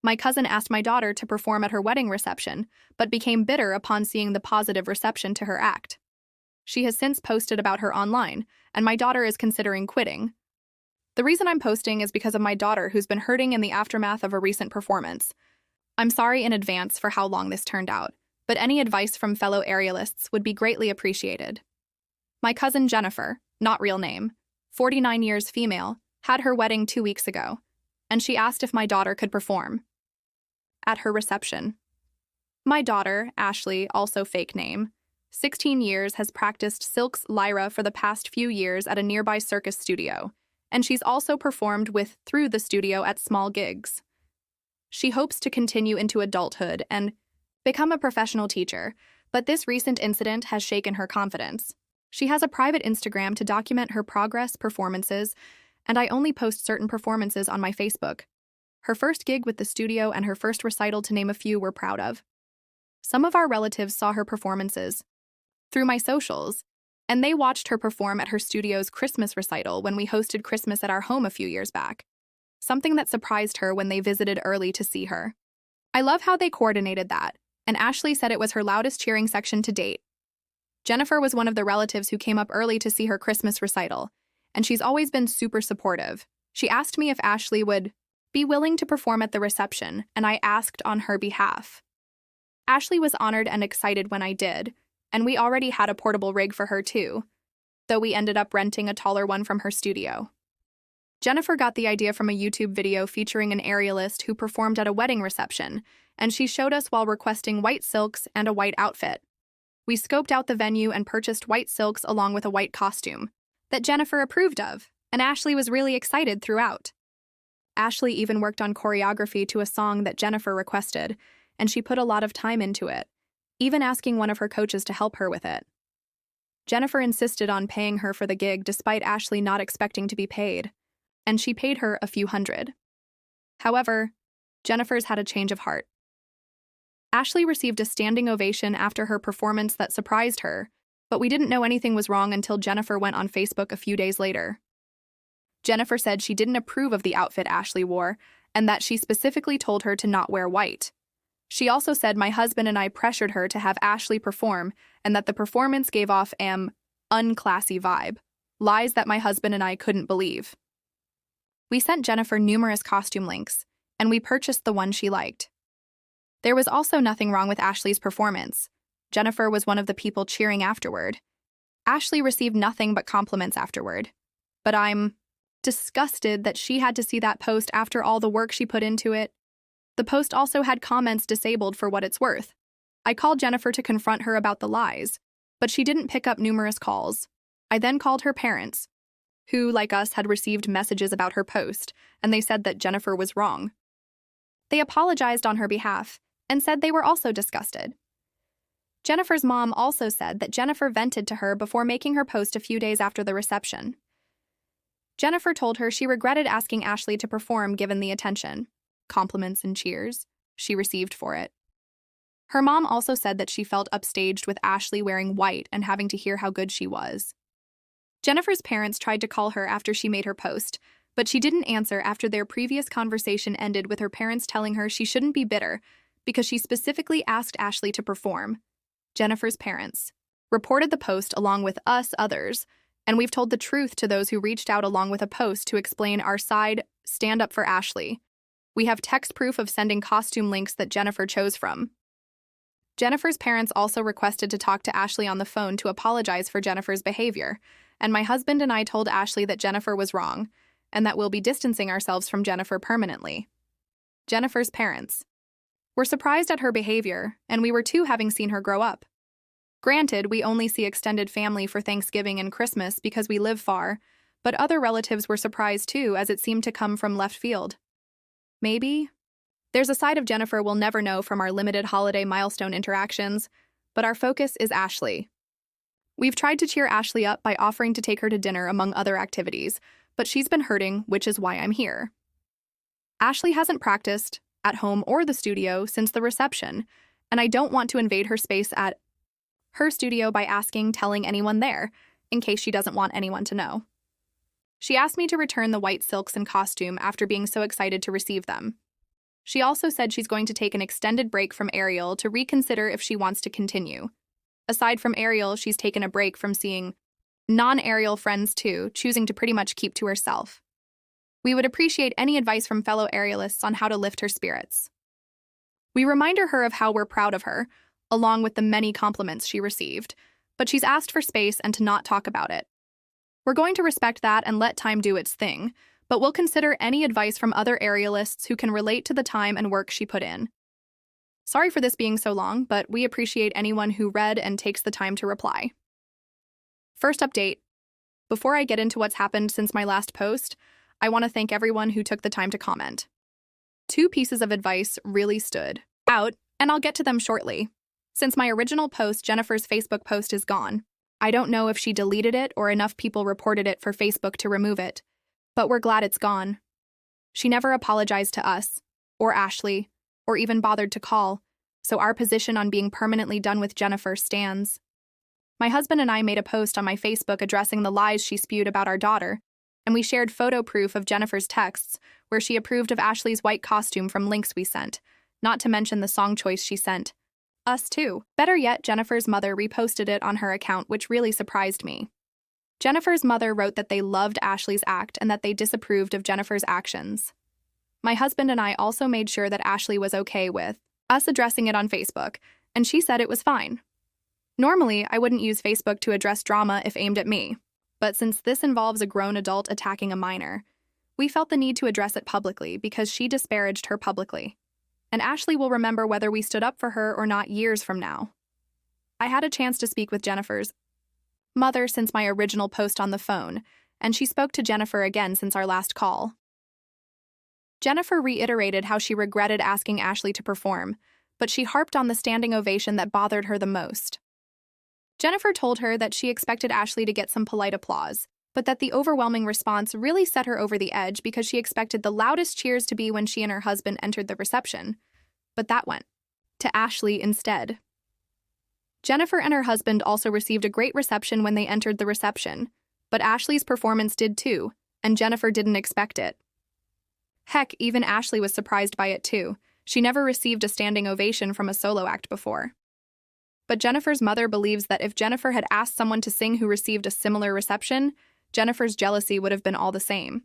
My cousin asked my daughter to perform at her wedding reception, but became bitter upon seeing the positive reception to her act. She has since posted about her online, and my daughter is considering quitting. The reason I'm posting is because of my daughter who's been hurting in the aftermath of a recent performance. I'm sorry in advance for how long this turned out, but any advice from fellow aerialists would be greatly appreciated. My cousin Jennifer, not real name, 49 years female, had her wedding 2 weeks ago, and she asked if my daughter could perform at her reception. My daughter, Ashley, also fake name, 16 years, has practiced Silk's Lyra for the past few years at a nearby circus studio, and she's also performed with through the studio at small gigs. She hopes to continue into adulthood and become a professional teacher, but this recent incident has shaken her confidence. She has a private Instagram to document her progress performances, and I only post certain performances on my Facebook. Her first gig with the studio and her first recital, to name a few, we're proud of. Some of our relatives saw her performances through my socials, and they watched her perform at her studio's Christmas recital when we hosted Christmas at our home a few years back, something that surprised her when they visited early to see her. I love how they coordinated that, and Ashley said it was her loudest cheering section to date. Jennifer was one of the relatives who came up early to see her Christmas recital, and she's always been super supportive. She asked me if Ashley would be willing to perform at the reception, and I asked on her behalf. Ashley was honored and excited when I did, and we already had a portable rig for her too, though we ended up renting a taller one from her studio. Jennifer got the idea from a YouTube video featuring an aerialist who performed at a wedding reception, and she showed us while requesting white silks and a white outfit. We scoped out the venue and purchased white silks along with a white costume that Jennifer approved of, and Ashley was really excited throughout. Ashley even worked on choreography to a song that Jennifer requested, and she put a lot of time into it, even asking one of her coaches to help her with it. Jennifer insisted on paying her for the gig despite Ashley not expecting to be paid, and she paid her a few hundred. However, Jennifer's had a change of heart. Ashley received a standing ovation after her performance that surprised her, but we didn't know anything was wrong until Jennifer went on Facebook a few days later. Jennifer said she didn't approve of the outfit Ashley wore, and that she specifically told her to not wear white. She also said my husband and I pressured her to have Ashley perform, and that the performance gave off an unclassy vibe, lies that my husband and I couldn't believe. We sent Jennifer numerous costume links, and we purchased the one she liked. There was also nothing wrong with Ashley's performance. Jennifer was one of the people cheering afterward. Ashley received nothing but compliments afterward. But I'm disgusted that she had to see that post after all the work she put into it. The post also had comments disabled for what it's worth. I called Jennifer to confront her about the lies, but she didn't pick up numerous calls. I then called her parents, who, like us, had received messages about her post, and they said that Jennifer was wrong. They apologized on her behalf and said they were also disgusted. Jennifer's mom also said that Jennifer vented to her before making her post a few days after the reception. Jennifer told her she regretted asking Ashley to perform given the attention, compliments and cheers she received for it. Her mom also said that she felt upstaged with Ashley wearing white and having to hear how good she was. Jennifer's parents tried to call her after she made her post, but she didn't answer after their previous conversation ended with her parents telling her she shouldn't be bitter because she specifically asked Ashley to perform. Jennifer's parents reported the post along with us others, and we've told the truth to those who reached out along with a post to explain our side, stand up for Ashley. We have text proof of sending costume links that Jennifer chose from. Jennifer's parents also requested to talk to Ashley on the phone to apologize for Jennifer's behavior, and my husband and I told Ashley that Jennifer was wrong, and that we'll be distancing ourselves from Jennifer permanently. Jennifer's parents were surprised at her behavior, and we were too, having seen her grow up. Granted, we only see extended family for Thanksgiving and Christmas because we live far, but other relatives were surprised too, as it seemed to come from left field. Maybe there's a side of Jennifer we'll never know from our limited holiday milestone interactions, but our focus is Ashley. We've tried to cheer Ashley up by offering to take her to dinner among other activities, but she's been hurting, which is why I'm here. Ashley hasn't practiced, at home or the studio, since the reception, and I don't want to invade her space at her studio by telling anyone there, in case she doesn't want anyone to know. She asked me to return the white silks and costume after being so excited to receive them. She also said she's going to take an extended break from Ariel to reconsider if she wants to continue. Aside from Ariel, she's taken a break from seeing non-Ariel friends too, choosing to pretty much keep to herself. We would appreciate any advice from fellow Arielists on how to lift her spirits. We reminded her of how we're proud of her, along with the many compliments she received, but she's asked for space and to not talk about it. We're going to respect that and let time do its thing, but we'll consider any advice from other Arielists who can relate to the time and work she put in. Sorry for this being so long, but we appreciate anyone who read and takes the time to reply. First update. Before I get into what's happened since my last post, I want to thank everyone who took the time to comment. 2 pieces of advice really stood out, and I'll get to them shortly. Since my original post, Jennifer's Facebook post is gone. I don't know if she deleted it or enough people reported it for Facebook to remove it, but we're glad it's gone. She never apologized to us, or Ashley, or even bothered to call, so our position on being permanently done with Jennifer stands. My husband and I made a post on my Facebook addressing the lies she spewed about our daughter, and we shared photo proof of Jennifer's texts where she approved of Ashley's white costume from links we sent, not to mention the song choice she sent. Us too. Better yet, Jennifer's mother reposted it on her account, which really surprised me. Jennifer's mother wrote that they loved Ashley's act and that they disapproved of Jennifer's actions. My husband and I also made sure that Ashley was okay with us addressing it on Facebook, and she said it was fine. Normally, I wouldn't use Facebook to address drama if aimed at me, but since this involves a grown adult attacking a minor, we felt the need to address it publicly because she disparaged her publicly. And Ashley will remember whether we stood up for her or not years from now. I had a chance to speak with Jennifer's mother since my original post on the phone, and she spoke to Jennifer again since our last call. Jennifer reiterated how she regretted asking Ashley to perform, but she harped on the standing ovation that bothered her the most. Jennifer told her that she expected Ashley to get some polite applause, but that the overwhelming response really set her over the edge because she expected the loudest cheers to be when she and her husband entered the reception. But that went to Ashley instead. Jennifer and her husband also received a great reception when they entered the reception, but Ashley's performance did too, and Jennifer didn't expect it. Heck, even Ashley was surprised by it too. She never received a standing ovation from a solo act before. But Jennifer's mother believes that if Jennifer had asked someone to sing who received a similar reception, Jennifer's jealousy would have been all the same.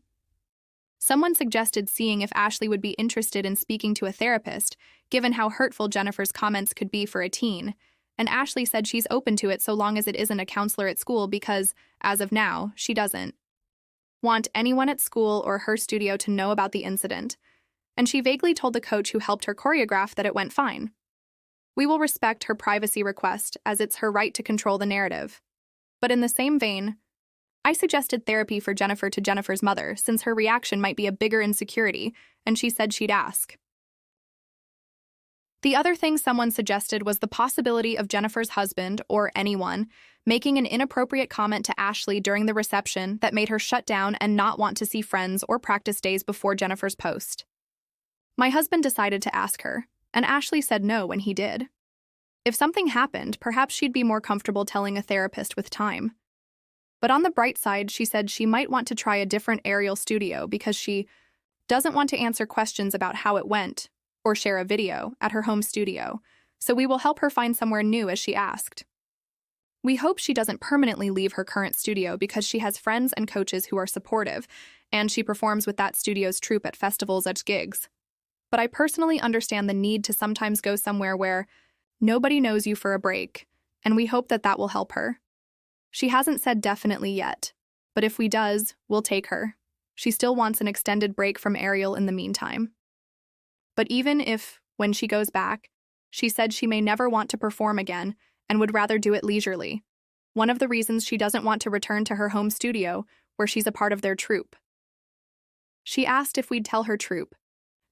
Someone suggested seeing if Ashley would be interested in speaking to a therapist, given how hurtful Jennifer's comments could be for a teen, and Ashley said she's open to it so long as it isn't a counselor at school because, as of now, she doesn't want anyone at school or her studio to know about the incident, and she vaguely told the coach who helped her choreograph that it went fine. We will respect her privacy request, as it's her right to control the narrative. But in the same vein, I suggested therapy for Jennifer to Jennifer's mother, since her reaction might be a bigger insecurity, and she said she'd ask. The other thing someone suggested was the possibility of Jennifer's husband, or anyone, making an inappropriate comment to Ashley during the reception that made her shut down and not want to see friends or practice days before Jennifer's post. My husband decided to ask her, and Ashley said no when he did. If something happened, perhaps she'd be more comfortable telling a therapist with time. But on the bright side, she said she might want to try a different Ariel studio because she doesn't want to answer questions about how it went or share a video at her home studio, so we will help her find somewhere new as she asked. We hope she doesn't permanently leave her current studio because she has friends and coaches who are supportive, and she performs with that studio's troupe at festivals and gigs. But I personally understand the need to sometimes go somewhere where nobody knows you for a break, and we hope that that will help her. She hasn't said definitely yet, but if we does, we'll take her. She still wants an extended break from Ariel in the meantime. But even if, when she goes back, she said she may never want to perform again and would rather do it leisurely. One of the reasons she doesn't want to return to her home studio, where she's a part of their troupe. She asked if we'd tell her troupe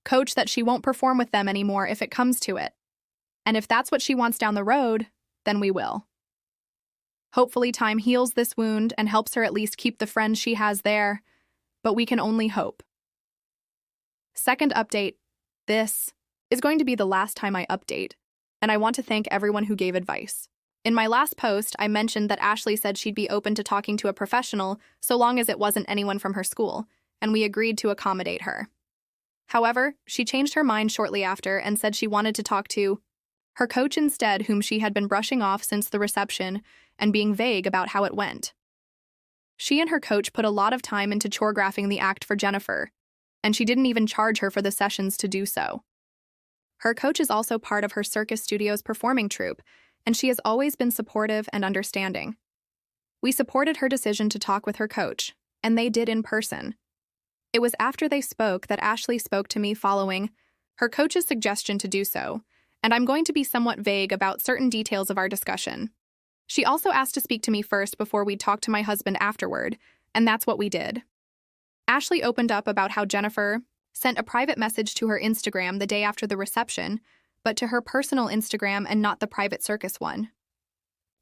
coach that she won't perform with them anymore if it comes to it. And if that's what she wants down the road, then we will. Hopefully time heals this wound and helps her at least keep the friends she has there, but we can only hope. Second update. This is going to be the last time I update, and I want to thank everyone who gave advice. In my last post, I mentioned that Ashley said she'd be open to talking to a professional so long as it wasn't anyone from her school, and we agreed to accommodate her. However, she changed her mind shortly after and said she wanted to talk to her coach instead, whom she had been brushing off since the reception and being vague about how it went. She and her coach put a lot of time into choreographing the act for Jennifer, and she didn't even charge her for the sessions to do so. Her coach is also part of her circus studio's performing troupe, and she has always been supportive and understanding. We supported her decision to talk with her coach, and they did in person. It was after they spoke that Ashley spoke to me following her coach's suggestion to do so, and I'm going to be somewhat vague about certain details of our discussion. She also asked to speak to me first before we'd talk to my husband afterward, and that's what we did. Ashley opened up about how Jennifer sent a private message to her Instagram the day after the reception, but to her personal Instagram and not the private circus one.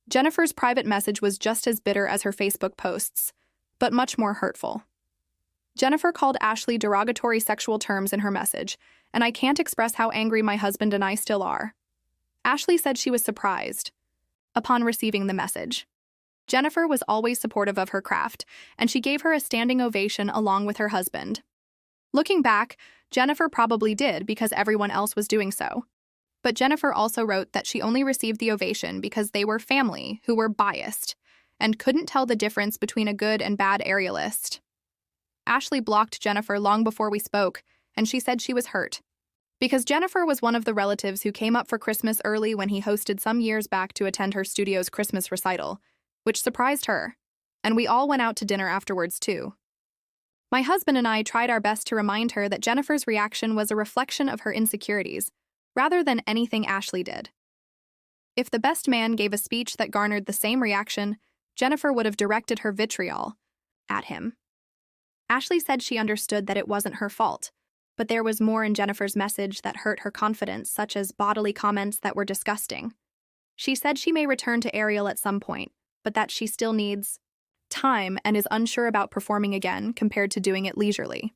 Jennifer's private message was just as bitter as her Facebook posts, but much more hurtful. Jennifer called Ashley derogatory sexual terms in her message, and I can't express how angry my husband and I still are. Ashley said she was surprised upon receiving the message. Jennifer was always supportive of her craft, and she gave her a standing ovation along with her husband. Looking back, Jennifer probably did because everyone else was doing so. But Jennifer also wrote that she only received the ovation because they were family who were biased and couldn't tell the difference between a good and bad aerialist. Ashley blocked Jennifer long before we spoke, and she said she was hurt. Because Jennifer was one of the relatives who came up for Christmas early when he hosted some years back to attend her studio's Christmas recital, which surprised her, and we all went out to dinner afterwards too. My husband and I tried our best to remind her that Jennifer's reaction was a reflection of her insecurities, rather than anything Ashley did. If the best man gave a speech that garnered the same reaction, Jennifer would have directed her vitriol at him. Ashley said she understood that it wasn't her fault, but there was more in Jennifer's message that hurt her confidence, such as bodily comments that were disgusting. She said she may return to aerial at some point, but that she still needs time and is unsure about performing again compared to doing it leisurely.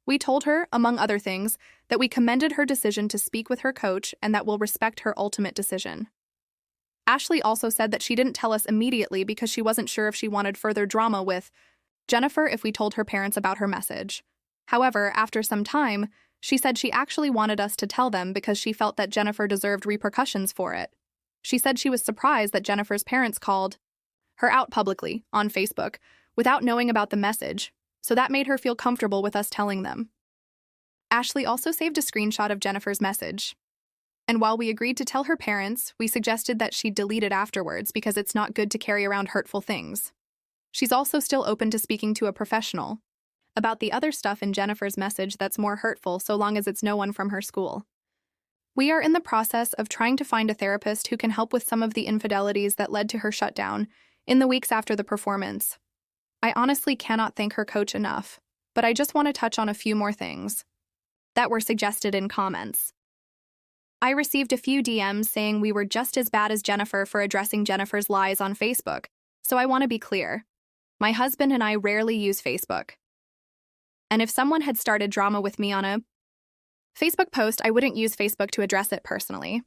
We told her, among other things, that we commended her decision to speak with her coach and that we'll respect her ultimate decision. Ashley also said that she didn't tell us immediately because she wasn't sure if she wanted further drama with Jennifer if we told her parents about her message. However, after some time, she said she actually wanted us to tell them because she felt that Jennifer deserved repercussions for it. She said she was surprised that Jennifer's parents called her out publicly on Facebook without knowing about the message, so that made her feel comfortable with us telling them. Ashley also saved a screenshot of Jennifer's message. And while we agreed to tell her parents, we suggested that she delete it afterwards because it's not good to carry around hurtful things. She's also still open to speaking to a professional about the other stuff in Jennifer's message that's more hurtful so long as it's no one from her school. We are in the process of trying to find a therapist who can help with some of the infidelities that led to her shutdown in the weeks after the performance. I honestly cannot thank her coach enough, but I just want to touch on a few more things that were suggested in comments. I received a few DMs saying we were just as bad as Jennifer for addressing Jennifer's lies on Facebook, so I want to be clear. My husband and I rarely use Facebook. And if someone had started drama with me on a Facebook post, I wouldn't use Facebook to address it personally.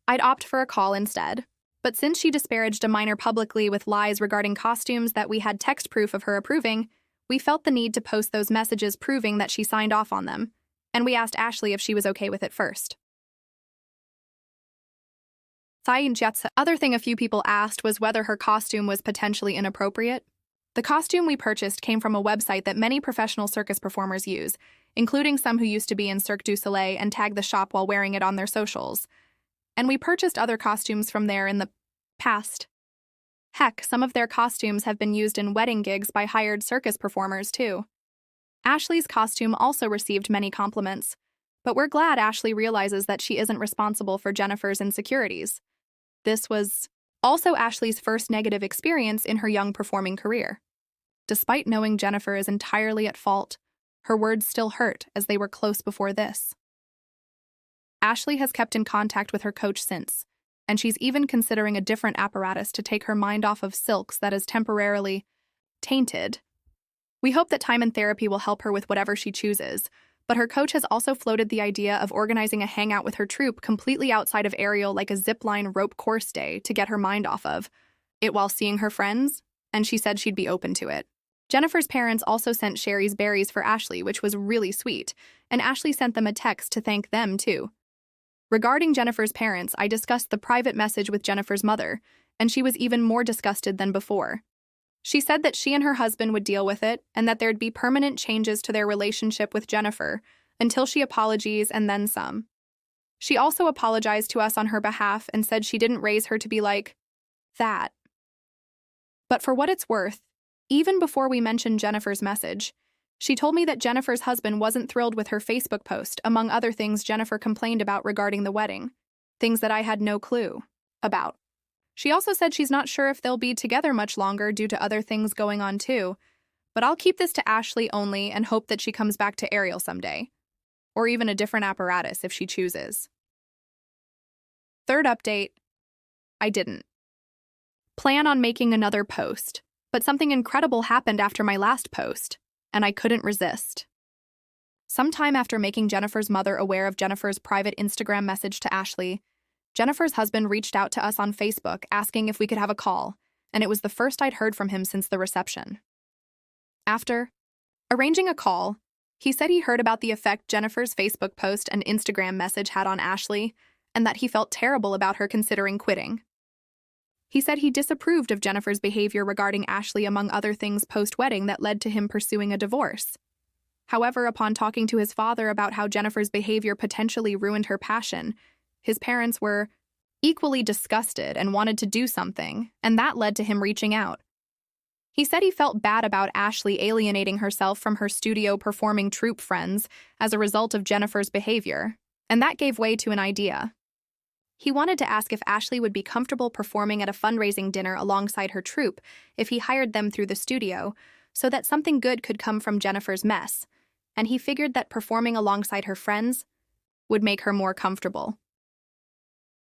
I'd opt for a call instead. But since she disparaged a minor publicly with lies regarding costumes that we had text proof of her approving, we felt the need to post those messages proving that she signed off on them, and we asked Ashley if she was okay with it first. The other thing a few people asked was whether her costume was potentially inappropriate. The costume we purchased came from a website that many professional circus performers use, including some who used to be in Cirque du Soleil and tag the shop while wearing it on their socials. And we purchased other costumes from there in the past. Heck, some of their costumes have been used in wedding gigs by hired circus performers, too. Ashley's costume also received many compliments, but we're glad Ashley realizes that she isn't responsible for Jennifer's insecurities. This was also Ashley's first negative experience in her young performing career. Despite knowing Jennifer is entirely at fault, her words still hurt as they were close before this. Ashley has kept in contact with her coach since, and she's even considering a different apparatus to take her mind off of silks that is temporarily tainted. We hope that time and therapy will help her with whatever she chooses, but her coach has also floated the idea of organizing a hangout with her troupe completely outside of aerial, like a zipline rope course day, to get her mind off of it while seeing her friends, and she said she'd be open to it. Jennifer's parents also sent Sherry's berries for Ashley, which was really sweet, and Ashley sent them a text to thank them too. Regarding Jennifer's parents, I discussed the private message with Jennifer's mother, and she was even more disgusted than before. She said that she and her husband would deal with it and that there'd be permanent changes to their relationship with Jennifer until she apologizes and then some. She also apologized to us on her behalf and said she didn't raise her to be like that. But for what it's worth, even before we mentioned Jennifer's message, she told me that Jennifer's husband wasn't thrilled with her Facebook post, among other things Jennifer complained about regarding the wedding, things that I had no clue about. She also said she's not sure if they'll be together much longer due to other things going on too, but I'll keep this to Ashley only and hope that she comes back to Ariel someday, or even a different apparatus if she chooses. Third update, I didn't plan on making another post, but something incredible happened after my last post, and I couldn't resist. Sometime after making Jennifer's mother aware of Jennifer's private Instagram message to Ashley, Jennifer's husband reached out to us on Facebook asking if we could have a call, and it was the first I'd heard from him since the reception. After arranging a call, he said he heard about the effect Jennifer's Facebook post and Instagram message had on Ashley, and that he felt terrible about her considering quitting. He said he disapproved of Jennifer's behavior regarding Ashley, among other things post-wedding that led to him pursuing a divorce. However, upon talking to his father about how Jennifer's behavior potentially ruined her passion, his parents were equally disgusted and wanted to do something, and that led to him reaching out. He said he felt bad about Ashley alienating herself from her studio performing troupe friends as a result of Jennifer's behavior, and that gave way to an idea. He wanted to ask if Ashley would be comfortable performing at a fundraising dinner alongside her troupe if he hired them through the studio, so that something good could come from Jennifer's mess, and he figured that performing alongside her friends would make her more comfortable.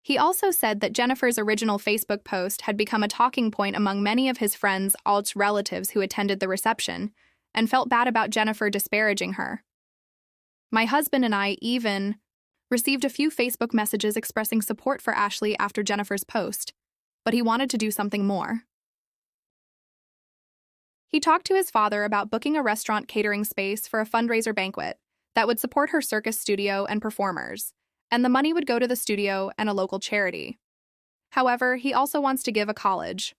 He also said that Jennifer's original Facebook post had become a talking point among many of his friends' alt relatives who attended the reception, and felt bad about Jennifer disparaging her. My husband and I even received a few Facebook messages expressing support for Ashley after Jennifer's post, but he wanted to do something more. He talked to his father about booking a restaurant catering space for a fundraiser banquet that would support her circus studio and performers, and the money would go to the studio and a local charity. However, he also wants to give a college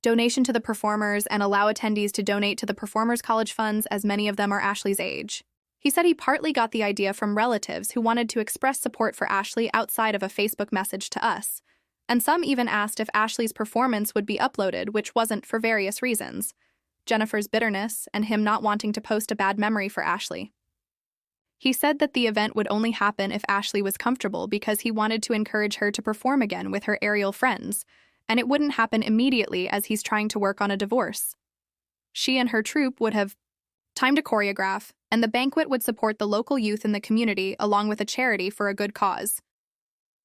donation to the performers and allow attendees to donate to the performers' college funds, as many of them are Ashley's age. He said he partly got the idea from relatives who wanted to express support for Ashley outside of a Facebook message to us, and some even asked if Ashley's performance would be uploaded, which wasn't for various reasons: Jennifer's bitterness and him not wanting to post a bad memory for Ashley. He said that the event would only happen if Ashley was comfortable because he wanted to encourage her to perform again with her Ariel friends, and it wouldn't happen immediately as he's trying to work on a divorce. She and her troupe would have time to choreograph, and the banquet would support the local youth in the community along with a charity for a good cause.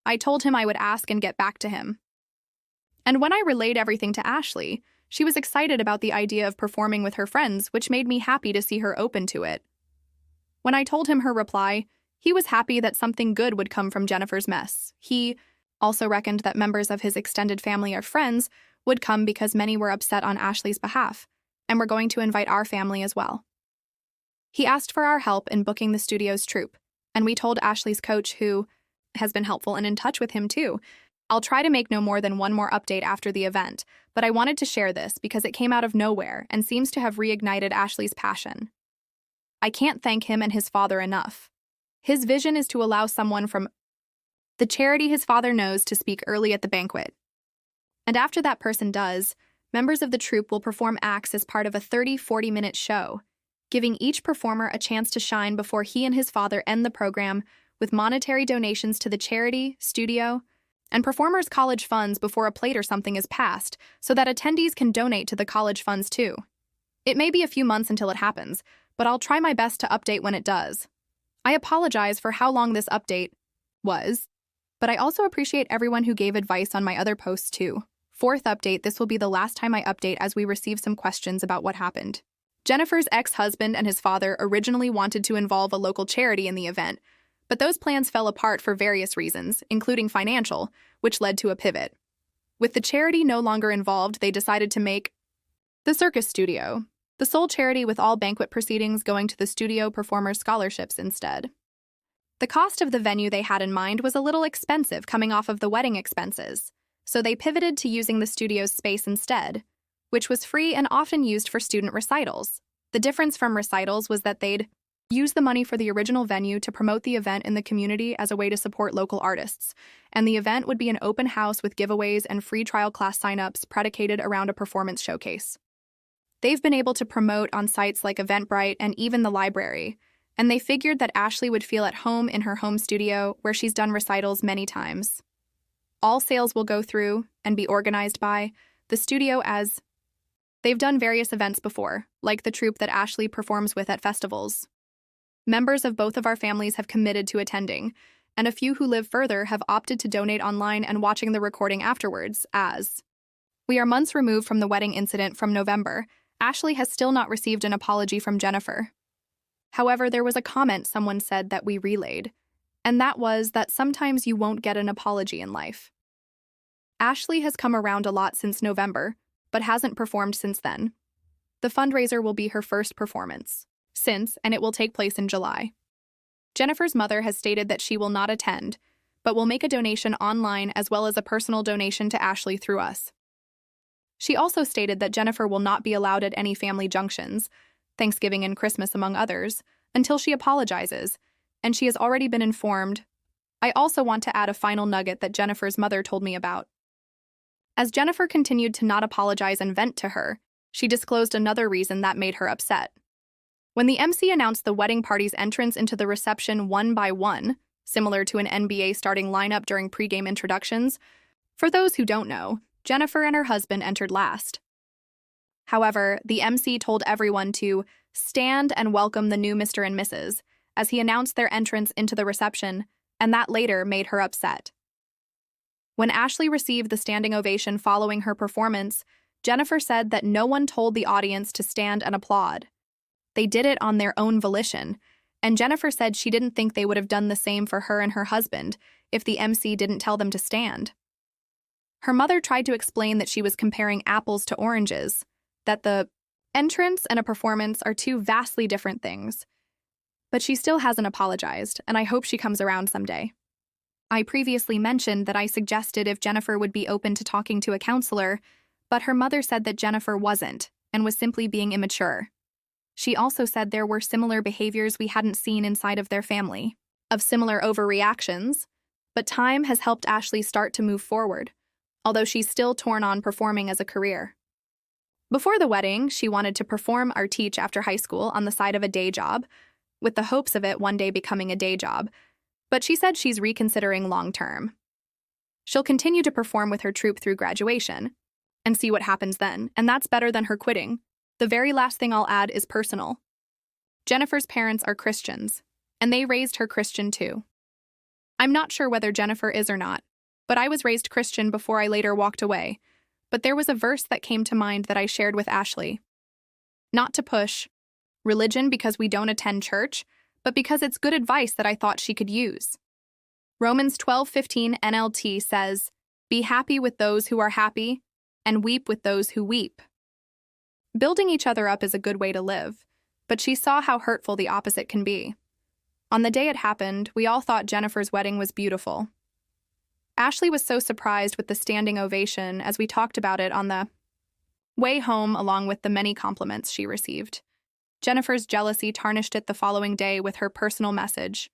I told him I would ask and get back to him. And when I relayed everything to Ashley, she was excited about the idea of performing with her friends, which made me happy to see her open to it. When I told him her reply, he was happy that something good would come from Jennifer's mess. He also reckoned that members of his extended family or friends would come because many were upset on Ashley's behalf, and were going to invite our family as well. He asked for our help in booking the studio's troupe, and we told Ashley's coach, who has been helpful and in touch with him too. I'll try to make no more than one more update after the event, but I wanted to share this because it came out of nowhere and seems to have reignited Ashley's passion. I can't thank him and his father enough. His vision is to allow someone from the charity his father knows to speak early at the banquet. And after that person does, members of the troupe will perform acts as part of a 30-40-minute show, giving each performer a chance to shine before he and his father end the program with monetary donations to the charity, studio, and performers' college funds before a plate or something is passed, so that attendees can donate to the college funds too. It may be a few months until it happens, but I'll try my best to update when it does. I apologize for how long this update was, but I also appreciate everyone who gave advice on my other posts too. Fourth update, this will be the last time I update as we receive some questions about what happened. Jennifer's ex-husband and his father originally wanted to involve a local charity in the event, but those plans fell apart for various reasons, including financial, which led to a pivot. With the charity no longer involved, they decided to make the circus studio, the sole charity with all banquet proceedings going to the studio performers' scholarships instead. The cost of the venue they had in mind was a little expensive coming off of the wedding expenses, so they pivoted to using the studio's space instead, which was free and often used for student recitals. The difference from recitals was that they'd use the money for the original venue to promote the event in the community as a way to support local artists, and the event would be an open house with giveaways and free trial class signups predicated around a performance showcase. They've been able to promote on sites like Eventbrite and even the library, and they figured that Ashley would feel at home in her home studio where she's done recitals many times. All sales will go through and be organized by the studio as they've done various events before, like the troupe that Ashley performs with at festivals. Members of both of our families have committed to attending, and a few who live further have opted to donate online and watching the recording afterwards, as we are months removed from the wedding incident from November. Ashley has still not received an apology from Jennifer. However, there was a comment someone said that we relayed, and that was that sometimes you won't get an apology in life. Ashley has come around a lot since November, but hasn't performed since then. The fundraiser will be her first performance since, and it will take place in July. Jennifer's mother has stated that she will not attend, but will make a donation online as well as a personal donation to Ashley through us. She also stated that Jennifer will not be allowed at any family junctions, Thanksgiving and Christmas among others, until she apologizes, and she has already been informed. I also want to add a final nugget that Jennifer's mother told me about. As Jennifer continued to not apologize and vent to her, she disclosed another reason that made her upset. When the MC announced the wedding party's entrance into the reception one by one, similar to an NBA starting lineup during pregame introductions, for those who don't know, Jennifer and her husband entered last. However, the MC told everyone to stand and welcome the new Mr. and Mrs. as he announced their entrance into the reception, and that later made her upset. When Ashley received the standing ovation following her performance, Jennifer said that no one told the audience to stand and applaud. They did it on their own volition, and Jennifer said she didn't think they would have done the same for her and her husband if the MC didn't tell them to stand. Her mother tried to explain that she was comparing apples to oranges, that the entrance and a performance are two vastly different things. But she still hasn't apologized, and I hope she comes around someday. I previously mentioned that I suggested if Jennifer would be open to talking to a counselor, but her mother said that Jennifer wasn't and was simply being immature. She also said there were similar behaviors we hadn't seen inside of their family, of similar overreactions, but time has helped Ashley start to move forward, although she's still torn on performing as a career. Before the wedding, she wanted to perform or teach after high school on the side of a day job, with the hopes of it one day becoming a day job, but she said she's reconsidering long-term. She'll continue to perform with her troupe through graduation, and see what happens then, and that's better than her quitting. The very last thing I'll add is personal. Jennifer's parents are Christians, and they raised her Christian too. I'm not sure whether Jennifer is or not, but I was raised Christian before I later walked away, but there was a verse that came to mind that I shared with Ashley. Not to push religion because we don't attend church, but because it's good advice that I thought she could use. Romans 12:15 NLT says, "Be happy with those who are happy, and weep with those who weep." Building each other up is a good way to live, but she saw how hurtful the opposite can be. On the day it happened, we all thought Jennifer's wedding was beautiful. Ashley was so surprised with the standing ovation as we talked about it on the way home along with the many compliments she received. Jennifer's jealousy tarnished it the following day with her personal message,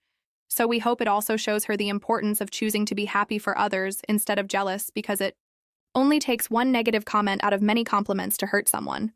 so we hope it also shows her the importance of choosing to be happy for others instead of jealous, because it only takes one negative comment out of many compliments to hurt someone.